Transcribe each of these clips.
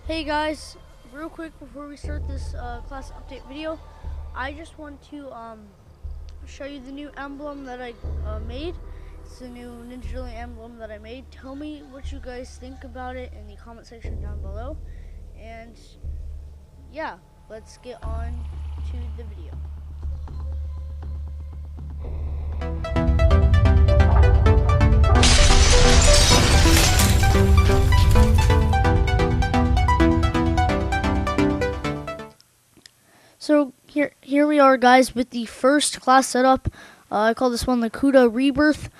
Hey guys, real quick before we start this class update video, I just want to show you the new emblem that I made. It's the new Ninjadilly emblem that I made. Tell me what you guys think about it in the comment section down below. And yeah, let's get on to the video. So here we are, guys, with the first class setup. I call this one the CUDA Rebirth.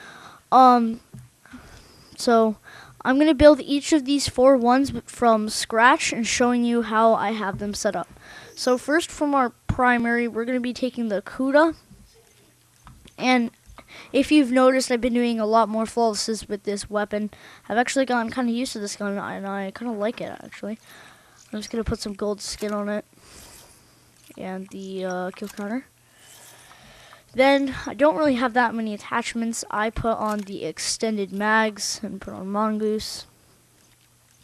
So I'm gonna build each of these four ones from scratch and showing you how I have them set up. So first, from our primary, we're gonna be taking the CUDA, and if you've noticed, I've been doing a lot more flawlesses with this weapon. I've actually gotten kind of used to this gun, and I kind of like it, actually. I'm just gonna put some gold skin on it and the kill counter. Then I don't really have that many attachments. I put on the extended mags and put on mongoose.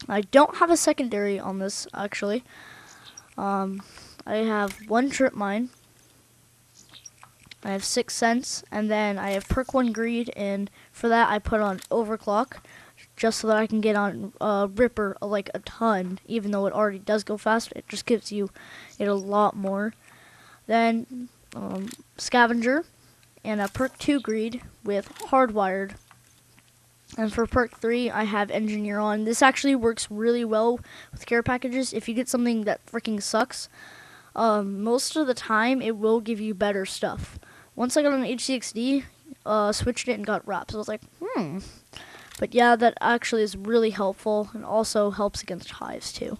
I don't have a secondary on this, actually. I have one trip mine. I have 6 cents, and then I have perk 1 greed, and for that I put on overclock, just so that I can get on Ripper like a ton, even though it already does go fast. It just gives you it a lot more. Then scavenger, and a perk 2 greed with hardwired. And for perk 3, I have engineer on. This actually works really well with care packages. If you get something that freaking sucks, most of the time it will give you better stuff. Once I got on HCXD, switched it and got wraps. I was like, But yeah, that actually is really helpful, and also helps against hives too.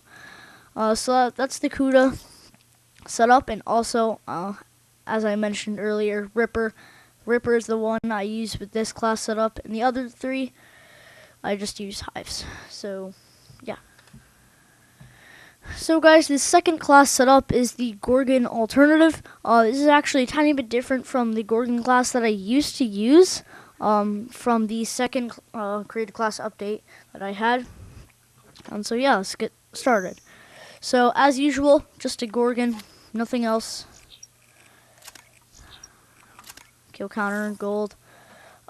So that's the CUDA setup, and also, as I mentioned earlier, Ripper. Ripper is the one I use with this class setup, and the other three, I just use hives. So, yeah. So guys, the second class setup is the Gorgon alternative. This is actually a tiny bit different from the Gorgon class that I used to use from the second created class update that I had. And so yeah, let's get started. So as usual, just a Gorgon, nothing else. Kill counter, gold.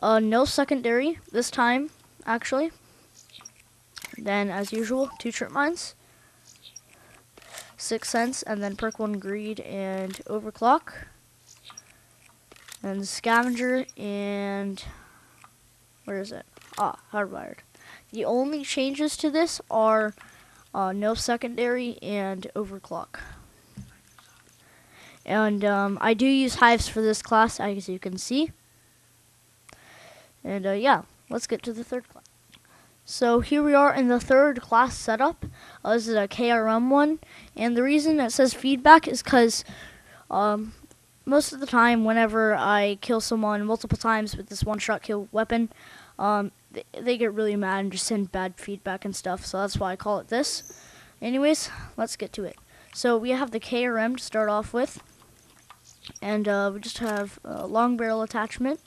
No secondary this time, actually. Then as usual, 2 trip mines. 6 cents, and then perk 1 greed and overclock, and scavenger, and where is it? Hardwired. The only changes to this are no secondary and overclock. And I do use hives for this class, as you can see. And yeah, let's get to the third class. So here we are in the third class setup. This is a KRM one, and the reason it says feedback is because most of the time whenever I kill someone multiple times with this one-shot kill weapon, they get really mad and just send bad feedback and stuff, so that's why I call it this. Anyways, let's get to it. So we have the KRM to start off with, and we just have a long barrel attachment.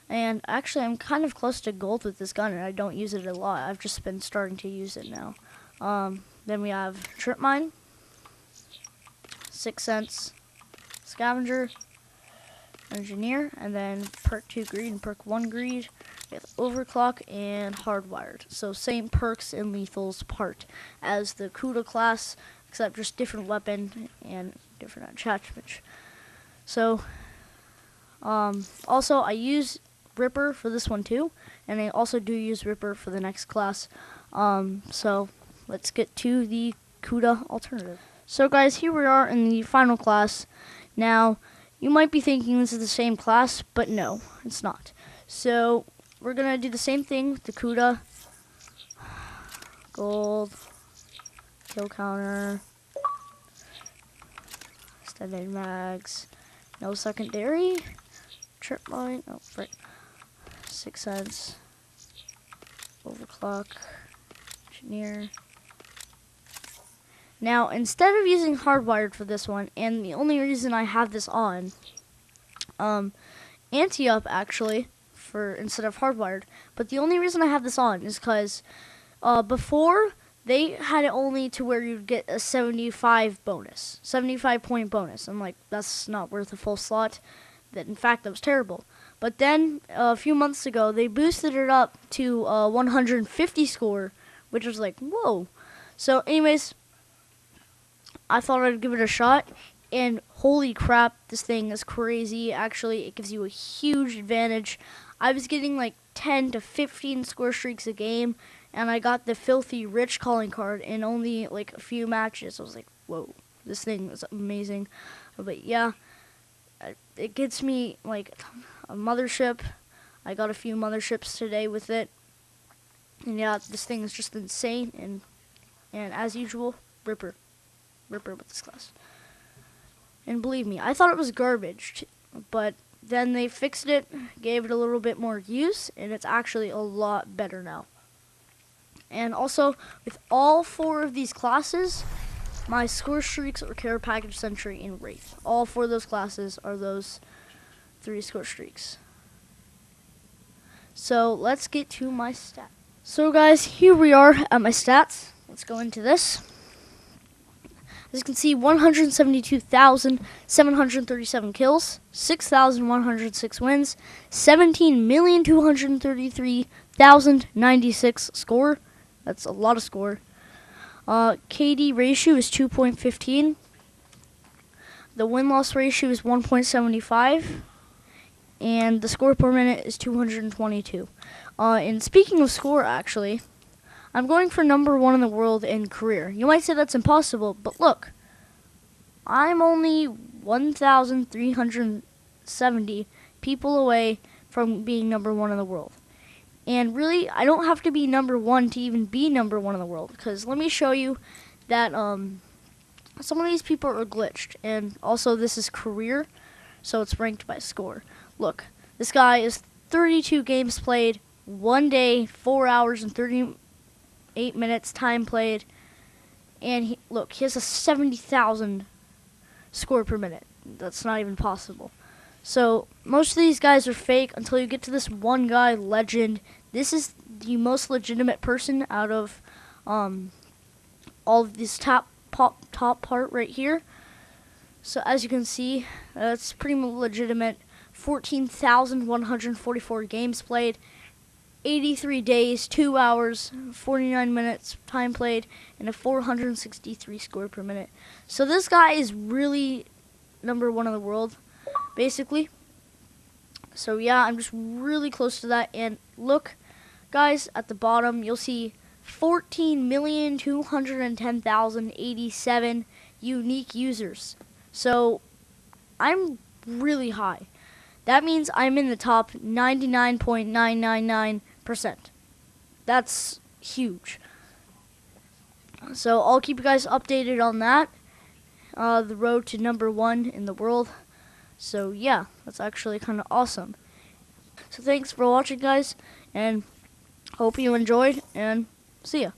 And actually, I'm kind of close to gold with this gun, and I don't use it a lot. I've just been starting to use it now. Then we have trip mine, 6 cents, scavenger, engineer, and then perk 2 greed and perk 1 greed with overclock and hardwired. So same perks and lethals part as the CUDA class, except just different weapon and different attachment. So also I use Ripper for this one too, and I also do use Ripper for the next class. So let's get to the CUDA alternative. So guys, here we are in the final class. Now, you might be thinking this is the same class, but no, it's not. So we're gonna do the same thing with the CUDA. Gold, kill counter, extended mags, no secondary, trip mine, 6 cents, overclock, engineer. Now, instead of using hardwired for this one, and the only reason I have this on, anti-up actually, for instead of hardwired, but the only reason I have this on is because before they had it only to where you'd get a 75 point bonus. I'm like, that's not worth a full slot. That in fact, that was terrible. But then a few months ago, they boosted it up to 150 score, which was like, whoa. So anyways, I thought I'd give it a shot, and holy crap, this thing is crazy. Actually, it gives you a huge advantage. I was getting like 10 to 15 score streaks a game, and I got the filthy rich calling card in only like a few matches. I was like, whoa, this thing is amazing. But yeah, it gets me like a mothership. I got a few motherships today with it. And yeah, this thing is just insane, and as usual, Ripper with this class. And believe me, I thought it was garbage, but then they fixed it, gave it a little bit more use, and it's actually a lot better now. And also, with all 4 of these classes, my score streaks are Care Package, Sentry, and Wraith. All 4 of those classes are those 3 score streaks. So let's get to my stats. So guys, here we are at my stats. Let's go into this. As you can see, 172,737 kills, 6,106 wins, 17,233,096 score. That's a lot of score. KD ratio is 2.15. The win-loss ratio is 1.75. And the score per minute is 222. And speaking of score, actually, I'm going for number 1 in the world in career. You might say that's impossible, but look. I'm only 1,370 people away from being number 1 in the world. And really, I don't have to be number 1 to even be number 1 in the world. Because let me show you that some of these people are glitched. And also, this is career, so it's ranked by score. Look, this guy is 32 games played, 1 day, 4 hours, and 38 minutes time played. And look, he has a 70,000 score per minute. That's not even possible. So most of these guys are fake until you get to this one guy, Legend. This is the most legitimate person out of all of this top part right here. So as you can see, that's pretty legitimate. 14,144 games played, 83 days, 2 hours, 49 minutes time played, and a 463 score per minute. So this guy is really number 1 in the world, basically. So yeah, I'm just really close to that. And look, guys, at the bottom, you'll see 14,210,087 unique users. So I'm really high. That means I'm in the top 99.999%. That's huge. So I'll keep you guys updated on that. The road to number 1 in the world. So yeah, that's actually kind of awesome. So thanks for watching, guys, and hope you enjoyed, and see ya.